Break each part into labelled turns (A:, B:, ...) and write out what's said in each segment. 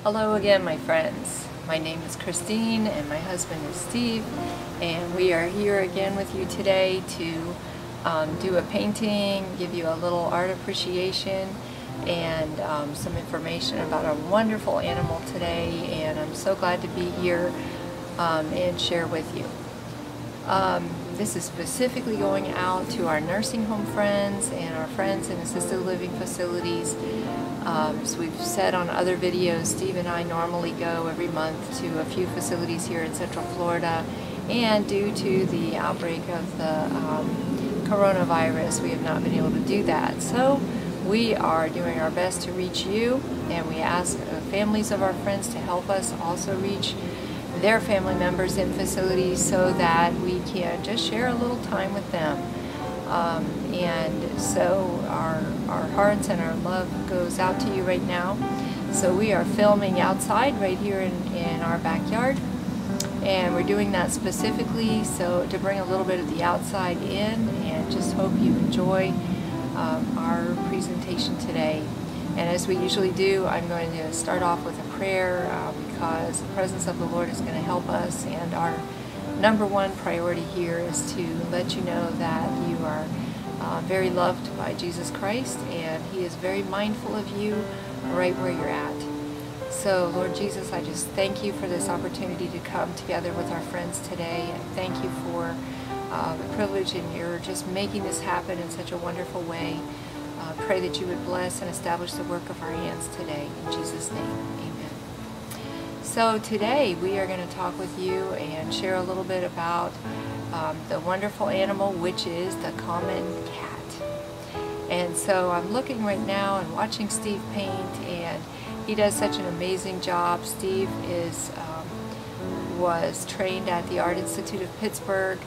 A: Hello again, my friends. My name is Christine and my husband is Steve, and we are here again with you today to do a painting, give you a little art appreciation, and some information about a wonderful animal today. And I'm so glad to be here and share with you. This is specifically going out to our nursing home friends and our friends in assisted living facilities. As we've said on other videos, Steve and I normally go every month to a few facilities here in Central Florida, and due to the outbreak of the coronavirus, we have not been able to do that. So we are doing our best to reach you, and we ask families of our friends to help us also reach their family members in facilities so that we can just share a little time with them. And so our hearts and our love goes out to you right now. So we are filming outside right here in our backyard, and we're doing that specifically so to bring a little bit of the outside in, and just hope you enjoy our presentation today. And as we usually do, I'm going to start off with a prayer because the presence of the Lord is going to help us, and our number one priority here is to let you know that you are very loved by Jesus Christ, and He is very mindful of you right where you're at. So Lord Jesus, I just thank you for this opportunity to come together with our friends today, and thank you for the privilege, and you're just making this happen in such a wonderful way. Pray that you would bless and establish the work of our hands today. In Jesus' name, amen. So today we are going to talk with you and share a little bit about the wonderful animal, which is the common cat. And so I'm looking right now and watching Steve paint, and he does such an amazing job. Steve was trained at the Art Institute of Pittsburgh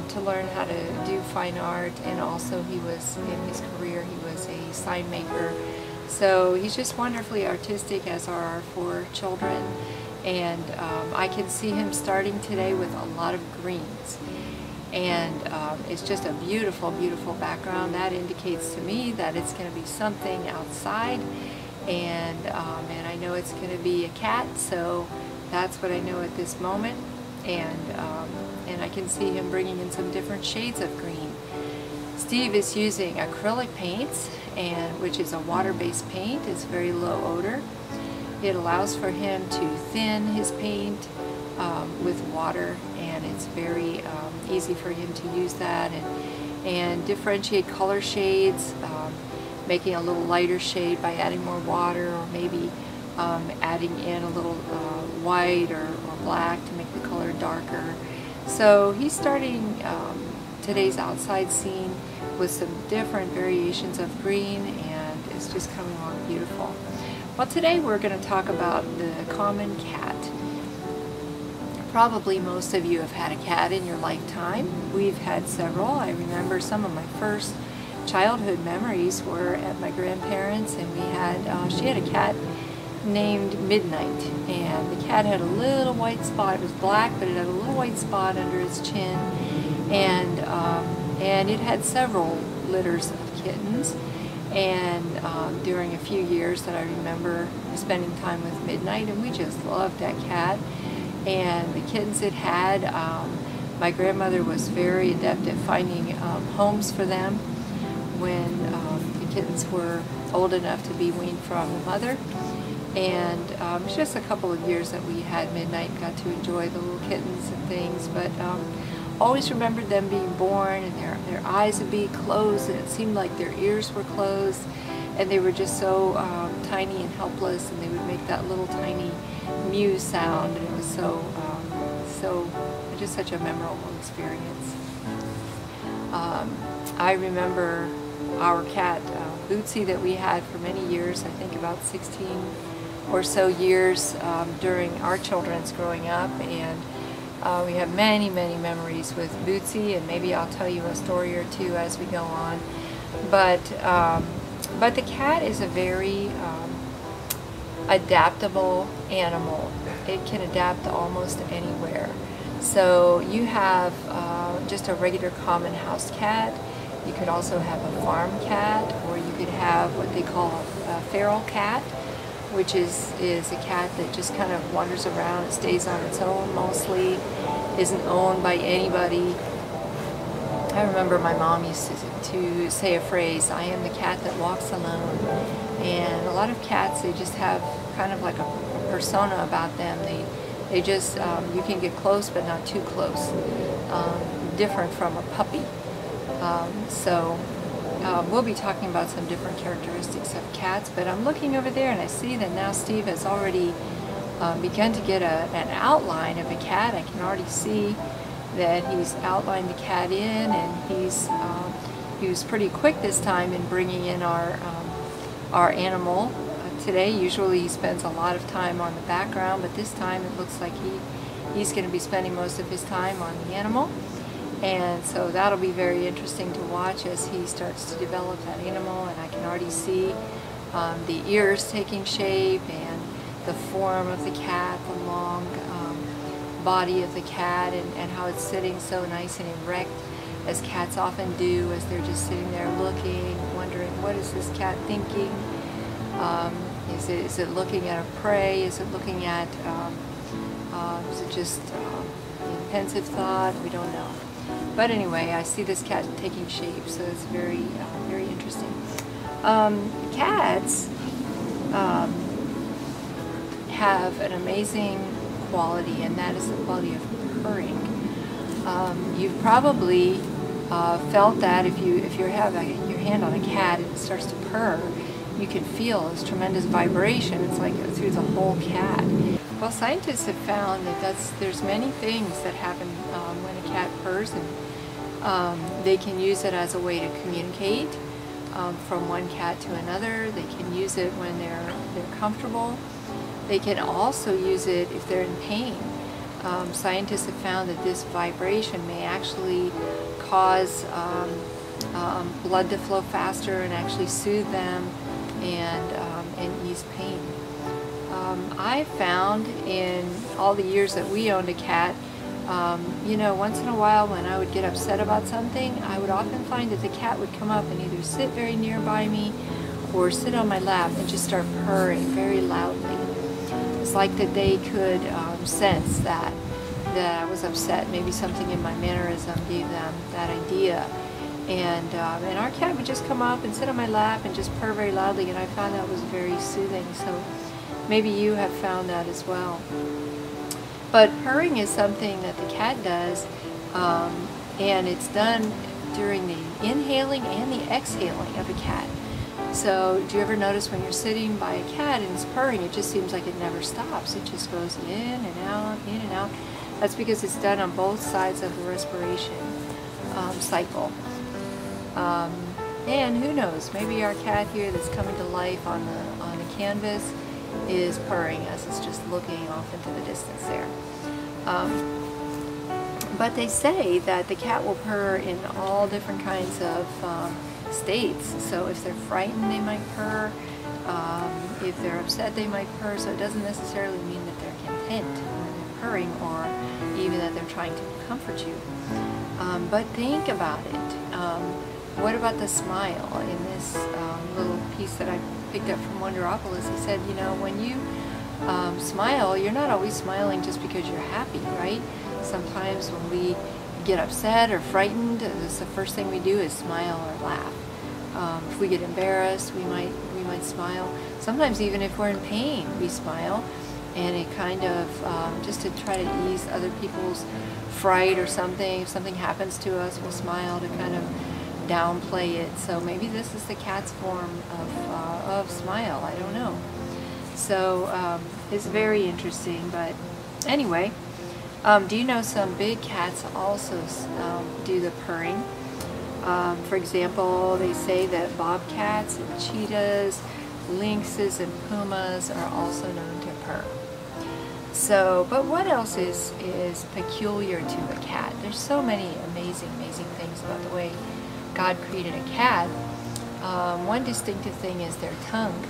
A: to learn how to do fine art, and also he was, in his career, he was a sign maker. So he's just wonderfully artistic, as are our four children, and I can see him starting today with a lot of greens. And it's just a beautiful, beautiful background. That indicates to me that it's going to be something outside, and I know it's going to be a cat, so that's what I know at this moment. And I can see him bringing in some different shades of green. Steve is using acrylic paints, which is a water-based paint. It's very low odor. It allows for him to thin his paint with water, and it's very easy for him to use that and differentiate color shades, making a little lighter shade by adding more water, or maybe adding in a little white or black to make the color darker. So he's starting today's outside scene with some different variations of green, and it's just coming along beautiful. Well, today we're going to talk about the common cat. Probably most of you have had a cat in your lifetime. We've had several. I remember some of my first childhood memories were at my grandparents', and we had she had a cat named Midnight, and the cat had a little white spot. It was black, but it had a little white spot under its chin, and it had several litters of kittens. And during a few years that I remember spending time with Midnight, and we just loved that cat and the kittens it had. My grandmother was very adept at finding homes for them when the kittens were old enough to be weaned from the mother. And it was just a couple of years that we had Midnight, got to enjoy the little kittens and things, but always remembered them being born, and their eyes would be closed, and it seemed like their ears were closed, and they were just so tiny and helpless, and they would make that little tiny mew sound, and it was just such a memorable experience. I remember our cat, Bootsy, that we had for many years, I think about 16 or so years during our children's growing up, and we have many, many memories with Bootsy, and maybe I'll tell you a story or two as we go on. But the cat is a very adaptable animal. It can adapt to almost anywhere. So you have just a regular common house cat. You could also have a farm cat, or you could have what they call a feral cat, which is a cat that just kind of wanders around. It stays on its own mostly, isn't owned by anybody. I remember my mom used to say a phrase, "I am the cat that walks alone." And a lot of cats, they just have kind of like a persona about them. They just, you can get close but not too close. Different from a puppy. We'll be talking about some different characteristics of cats, but I'm looking over there and I see that now Steve has already begun to get an outline of a cat. I can already see that he's outlined the cat in, and he was pretty quick this time in bringing in our animal. Today, usually he spends a lot of time on the background, but this time it looks like he's going to be spending most of his time on the animal. And so that'll be very interesting to watch as he starts to develop that animal, and I can already see the ears taking shape and the form of the cat, the long body of the cat, and how it's sitting so nice and erect, as cats often do, as they're just sitting there looking, wondering, what is this cat thinking? Is it looking at a prey? Is it looking at, is it just pensive thought? We don't know. But anyway, I see this cat taking shape, so it's very, very interesting. Cats have an amazing quality, and that is the quality of purring. You've probably felt that if you have your hand on a cat and it starts to purr, you can feel this tremendous vibration. It's like through the whole cat. Well, scientists have found that there's many things that happen when a cat purrs, and they can use it as a way to communicate from one cat to another. They can use it when they're comfortable. They can also use it if they're in pain. Scientists have found that this vibration may actually cause blood to flow faster and actually soothe them and ease pain. I found in all the years that we owned a cat, once in a while when I would get upset about something, I would often find that the cat would come up and either sit very nearby me or sit on my lap and just start purring very loudly. It's like that they could sense that I was upset. Maybe something in my mannerism gave them that idea. And our cat would just come up and sit on my lap and just purr very loudly, and I found that was very soothing. So maybe you have found that as well. But purring is something that the cat does, and it's done during the inhaling and the exhaling of a cat. So do you ever notice when you're sitting by a cat and it's purring, it just seems like it never stops. It just goes in and out, in and out. That's because it's done on both sides of the respiration cycle. And who knows, maybe our cat here that's coming to life on the canvas is purring as it's just looking off into the distance there. But they say that the cat will purr in all different kinds of states. So if they're frightened, they might purr. If they're upset, they might purr. So it doesn't necessarily mean that they're content when they're purring, or even that they're trying to comfort you. But think about it. What about the smile? In this little piece that I picked up from Wonderopolis, he said, when you smile, you're not always smiling just because you're happy, right? Sometimes when we get upset or frightened, the first thing we do is smile or laugh. If we get embarrassed, we might smile. Sometimes even if we're in pain, we smile, and it kind of just to try to ease other people's fright or something. If something happens to us, we'll smile to kind of downplay it. So maybe this is the cat's form of smile. I don't know. So it's very interesting. But anyway, do you know some big cats also do the purring? For example, they say that bobcats and cheetahs, lynxes and pumas are also known to purr. So, but what else is peculiar to a cat? There's so many amazing things about the way God created a cat. One distinctive thing is their tongue.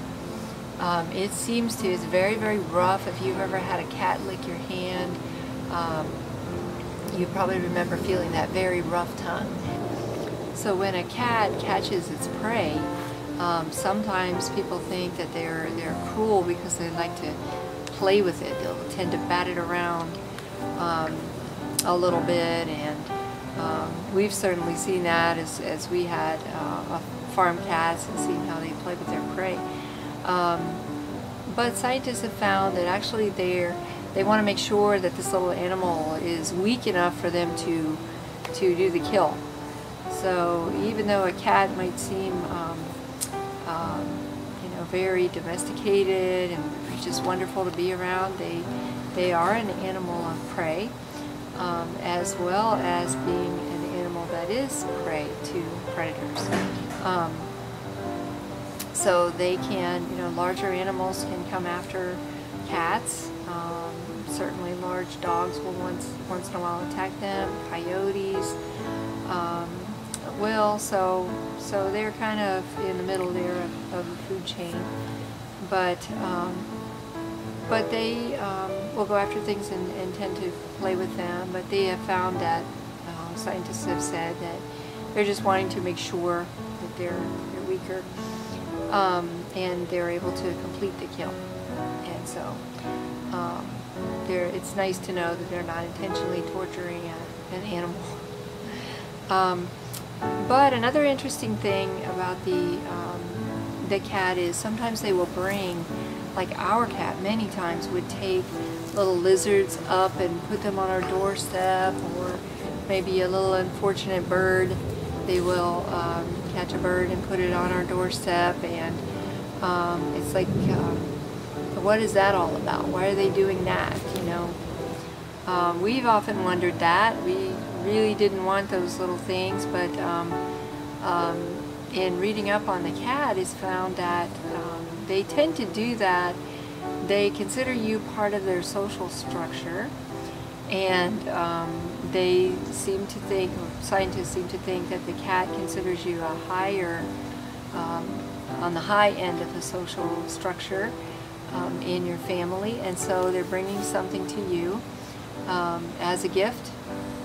A: It seems to, it's very rough. If you've ever had a cat lick your hand, you probably remember feeling that very rough tongue. So when a cat catches its prey, Sometimes people think that they're cruel because they like to play with it. They'll tend to bat it around a little bit, and we've certainly seen that as we had farm cats and seen how they play with their prey. But scientists have found that actually they want to make sure that this little animal is weak enough for them to do the kill. So even though a cat might seem you know, very domesticated and just wonderful to be around, they are an animal of prey, as well as being an animal that is prey to predators. So they can, you know, larger animals can come after cats. Certainly large dogs will once in a while attack them. Coyotes will. So they're kind of in the middle there of the food chain. But they will go after things and tend to play with them. But they have found that scientists have said that they're just wanting to make sure that they're weaker, and they're able to complete the kill. And so it's nice to know that they're not intentionally torturing an animal. But another interesting thing about the cat is sometimes they will bring, like our cat many times would take little lizards up and put them on our doorstep, or maybe a little unfortunate bird. They will catch a bird and put it on our doorstep, and it's like, what is that all about? Why are they doing that, you know? We've often wondered that. We really didn't want those little things, but in reading up on the cat, it's found that they tend to do that. They consider you part of their social structure, and they seem to think, or scientists seem to think, that the cat considers you a higher, on the high end of the social structure in your family, and so they're bringing something to you as a gift.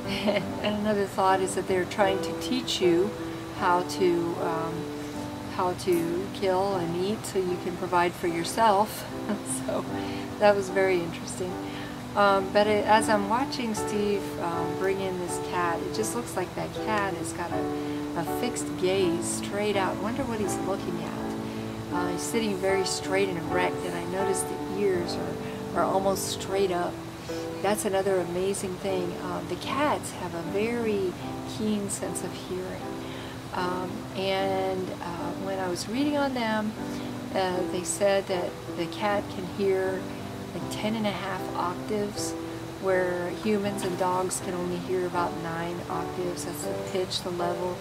A: And another thought is that they're trying to teach you how to kill and eat so you can provide for yourself. So that was very interesting. But as I'm watching Steve bring in this cat, it just looks like that cat has got a fixed gaze straight out. I wonder what he's looking at. He's sitting very straight and erect, and I noticed the ears are almost straight up. That's another amazing thing. The cats have a very keen sense of hearing. And when I was reading on them, they said that the cat can hear like 10.5 octaves, where humans and dogs can only hear about 9 octaves. That's the pitch, the level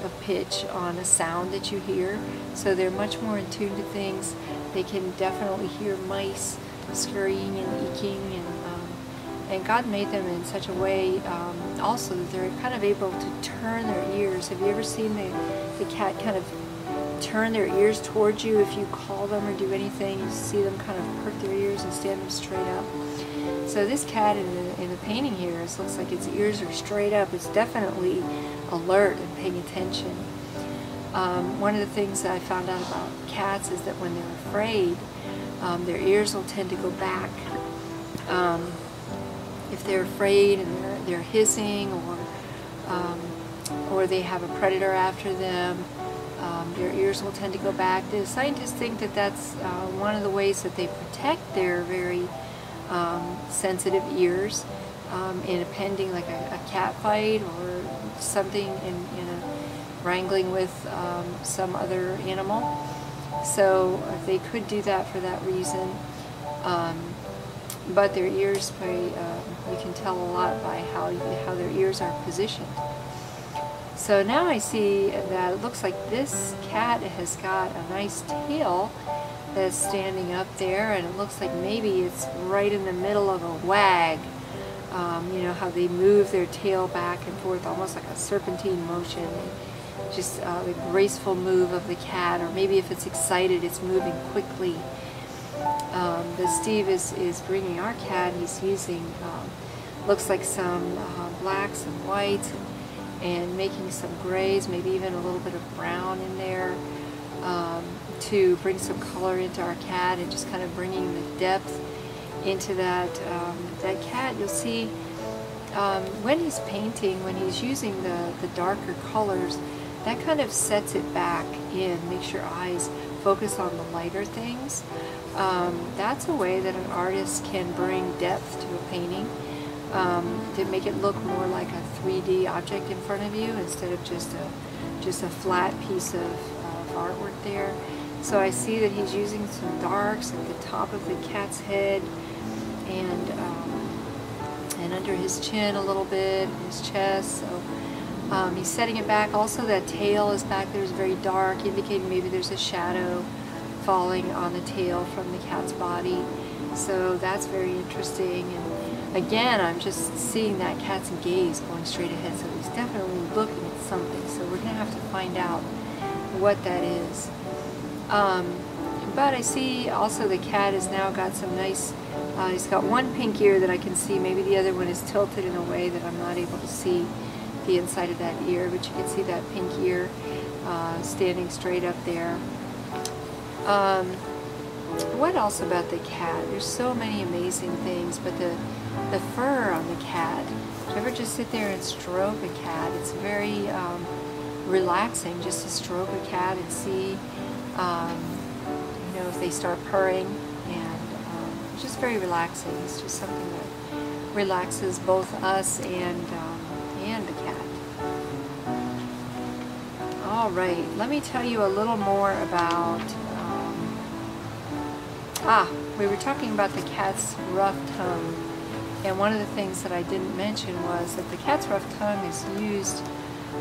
A: of pitch on a sound that you hear. So they're much more in tune to things. They can definitely hear mice scurrying and eking, and God made them in such a way also that they're kind of able to turn their ears. Have you ever seen the cat kind of turn their ears towards you if you call them or do anything? You see them kind of perk their ears and stand them straight up. So this cat in the painting here, it looks like its ears are straight up. It's definitely alert and paying attention. One of the things that I found out about cats is that when they're afraid, their ears will tend to go back. If they're afraid and they're hissing, or they have a predator after them, their ears will tend to go back. The scientists think that that's one of the ways that they protect their very sensitive ears in a pending, like a cat fight or something in a wrangling with some other animal. So they could do that for that reason. But their ears, you can tell a lot by how their ears are positioned. So now I see that it looks like this cat has got a nice tail that's standing up there, and it looks like maybe it's right in the middle of a wag. You know how they move their tail back and forth, almost like a serpentine motion. Just the graceful move of the cat, or maybe if it's excited, it's moving quickly. Steve is bringing our cat. He's using, looks like some blacks and whites, and making some grays, maybe even a little bit of brown in there. to bring some color into our cat and just kind of bringing the depth into that cat. You'll see when he's painting, when he's using the darker colors, that kind of sets it back in, makes your eyes focus on the lighter things. That's a way that an artist can bring depth to a painting, to make it look more like a 3D object in front of you instead of just a flat piece of artwork there. So I see that he's using some darks at the top of the cat's head and under his chin a little bit, his chest. So he's setting it back. Also, that tail is back there, is very dark, indicating maybe there's a shadow falling on the tail from the cat's body. So that's very interesting. And again, I'm just seeing that cat's gaze going straight ahead. So he's definitely looking at something. So we're going to have to find out what that is. But I see also the cat has now got some nice, he's got one pink ear that I can see. Maybe the other one is tilted in a way that I'm not able to see the inside of that ear, but you can see that pink ear standing straight up there. What else about the cat? There's so many amazing things, but the fur on the cat. If you ever just sit there and stroke a cat, it's very relaxing just to stroke a cat and see, you know, if they start purring, and it's just very relaxing. It's just something that relaxes both us and the cat. All right, let me tell you a little more about. We were talking about the cat's rough tongue, and one of the things that I didn't mention was that the cat's rough tongue is used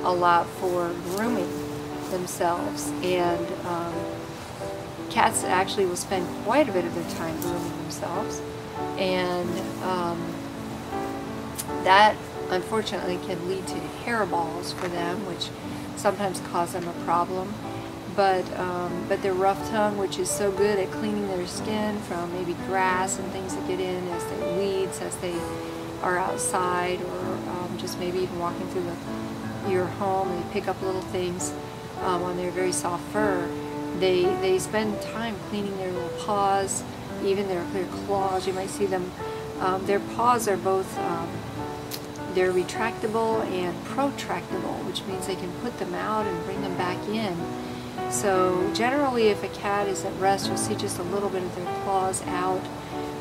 A: a lot for grooming themselves, and cats actually will spend quite a bit of their time grooming themselves, and that unfortunately can lead to hairballs for them, which sometimes cause them a problem. But their rough tongue, which is so good at cleaning their skin from maybe grass and things that get in as they weeds, as they are outside, or just maybe even walking through your home, and they pick up little things on their very soft fur. They spend time cleaning their little paws, even their claws. You might see them. Their paws are both they're retractable and protractable, which means they can put them out and bring them back in. So generally, if a cat is at rest, you'll see just a little bit of their claws out,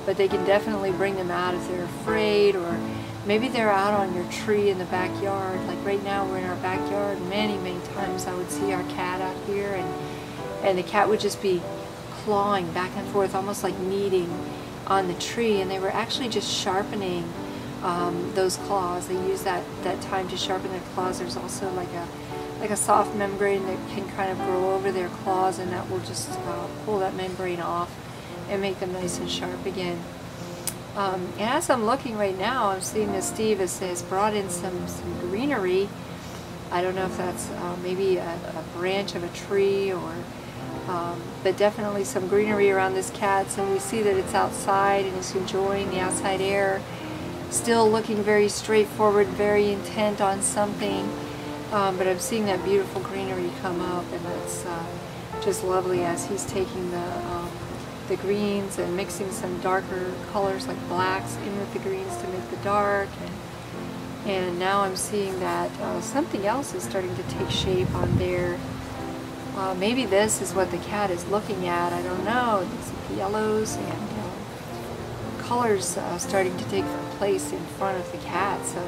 A: but they can definitely bring them out if they're afraid, or maybe they're out on your tree in the backyard. Like right now, we're in our backyard. Many times I would see our cat out here, and the cat would just be clawing back and forth, almost like kneading on the tree, and they were actually just sharpening those claws. They use that time to sharpen their claws. There's also like a soft membrane that can kind of grow over their claws, and that will just pull that membrane off and make them nice and sharp again. And as I'm looking right now, I'm seeing that Steve has brought in some greenery. I don't know if that's maybe a branch of a tree, or but definitely some greenery around this cat. So we see that it's outside and it's enjoying the outside air, still looking very straightforward, very intent on something. But I'm seeing that beautiful greenery come up, and that's just lovely as he's taking the greens and mixing some darker colors like blacks in with the greens to make the dark. And now I'm seeing that something else is starting to take shape on there. Maybe this is what the cat is looking at. I don't know. These yellows and colors starting to take place in front of the cat. So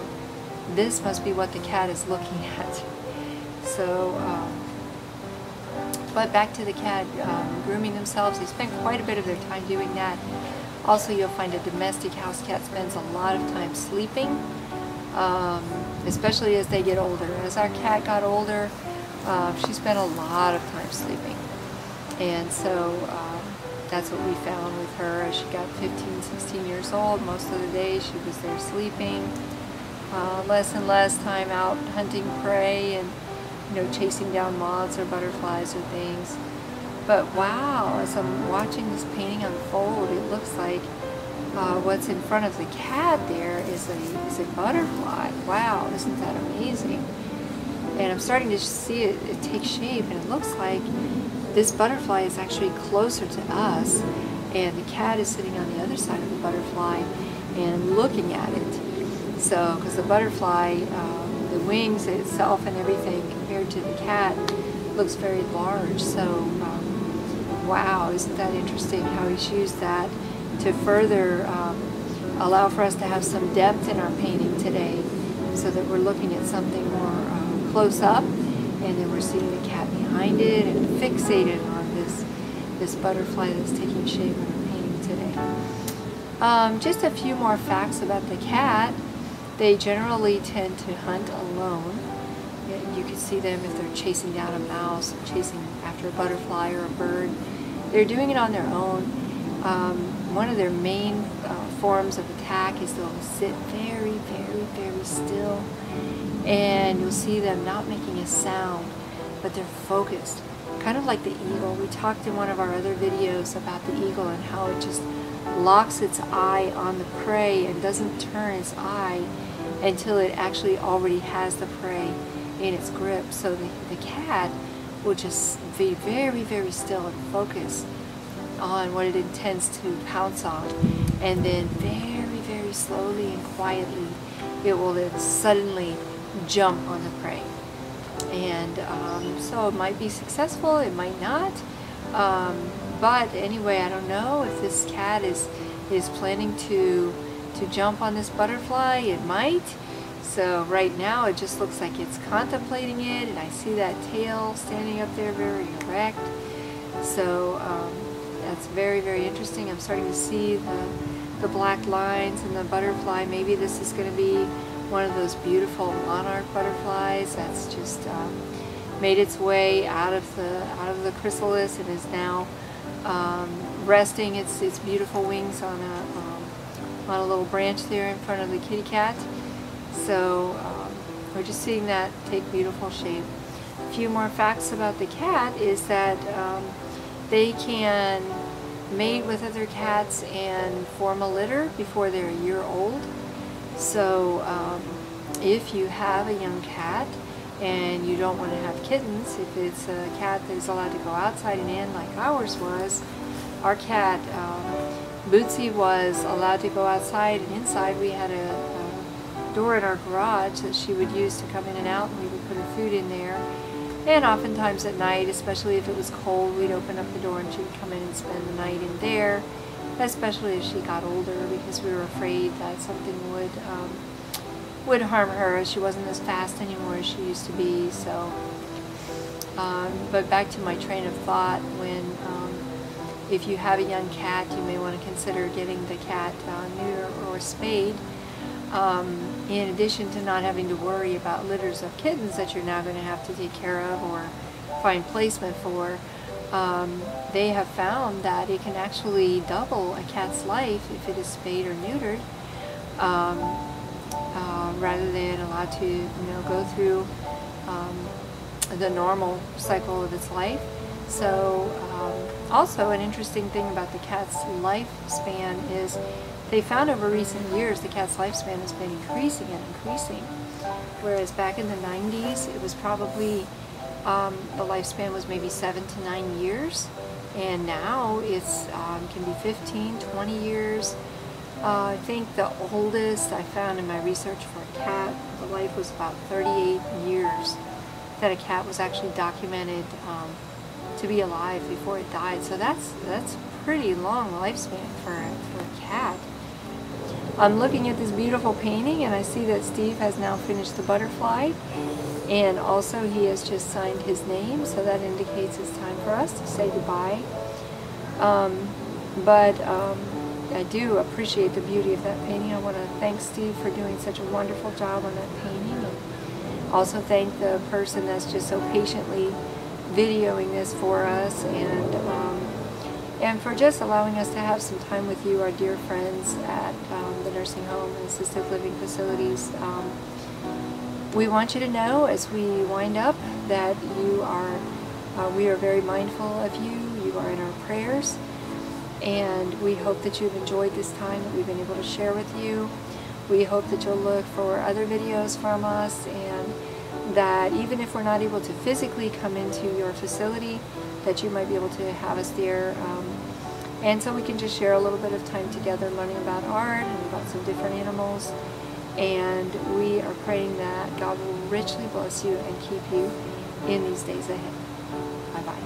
A: this must be what the cat is looking at. So, but back to the cat grooming themselves. They spend quite a bit of their time doing that. Also, you'll find a domestic house cat spends a lot of time sleeping, especially as they get older. As our cat got older, she spent a lot of time sleeping. And so that's what we found with her. As she got 15, 16 years old, most of the day she was there sleeping. Less and less time out hunting prey and, you know, chasing down moths or butterflies or things. But wow, as I'm watching this painting unfold, it looks like what's in front of the cat there is a butterfly. Wow, isn't that amazing? And I'm starting to see it take shape, and it looks like this butterfly is actually closer to us, and the cat is sitting on the other side of the butterfly and looking at it. So, because the butterfly, the wings itself and everything compared to the cat looks very large. So, wow, isn't that interesting how he's used that to further allow for us to have some depth in our painting today, so that we're looking at something more close up, and then we're seeing the cat behind it and fixated on this butterfly that's taking shape in our painting today. Just a few more facts about the cat. They generally tend to hunt alone. You can see them if they're chasing down a mouse, chasing after a butterfly or a bird. They're doing it on their own. One of their main forms of attack is they'll sit very, very, very still, and you'll see them not making a sound, but they're focused, kind of like the eagle. We talked in one of our other videos about the eagle and how it just locks its eye on the prey and doesn't turn its eye until it actually already has the prey in its grip. So the cat will just be very, very still and focused on what it intends to pounce on, and then very, very slowly and quietly it will then suddenly jump on the prey. And so it might be successful, it might not, but anyway, I don't know if this cat is planning to jump on this butterfly. It might. So right now it just looks like it's contemplating it, and I see that tail standing up there very erect. So that's very, very interesting. I'm starting to see the black lines and the butterfly. Maybe this is going to be one of those beautiful monarch butterflies that's just made its way out of the chrysalis and is now resting its beautiful wings on a little branch there in front of the kitty cat. So we're just seeing that take beautiful shape. A few more facts about the cat is that they can mate with other cats and form a litter before they're a year old. So if you have a young cat and you don't want to have kittens, if it's a cat that is allowed to go outside and in like ours was, our cat Bootsy was allowed to go outside and inside. We had a door in our garage that she would use to come in and out, and we would put her food in there. And oftentimes at night, especially if it was cold, we'd open up the door and she would come in and spend the night in there, especially as she got older, because we were afraid that something would harm her. She wasn't as fast anymore as she used to be. So but back to my train of thought, when if you have a young cat, you may want to consider getting the cat neutered or spayed. In addition to not having to worry about litters of kittens that you're now going to have to take care of or find placement for, they have found that it can actually double a cat's life if it is spayed or neutered, rather than allowed to go through the normal cycle of its life. So also an interesting thing about the cat's lifespan is they found over recent years the cat's lifespan has been increasing and increasing, whereas back in the 90s it was probably the lifespan was maybe 7 to 9 years, and now it's can be 15, 20 years. I think the oldest I found in my research for a cat, the life was about 38 years that a cat was actually documented to be alive before it died. So that's pretty long lifespan for a cat. I'm looking at this beautiful painting and I see that Steve has now finished the butterfly, and also he has just signed his name, so that indicates it's time for us to say goodbye. I do appreciate the beauty of that painting. I want to thank Steve for doing such a wonderful job on that painting, and also thank the person that's just so patiently videoing this for us, and for just allowing us to have some time with you, our dear friends at the nursing home and assisted living facilities. We want you to know as we wind up that we are very mindful of you. You are in our prayers, and we hope that you've enjoyed this time that we've been able to share with you. We hope that you'll look for other videos from us, and that even if we're not able to physically come into your facility, that you might be able to have us there. And so we can just share a little bit of time together learning about art and about some different animals. And we are praying that God will richly bless you and keep you in these days ahead. Bye-bye.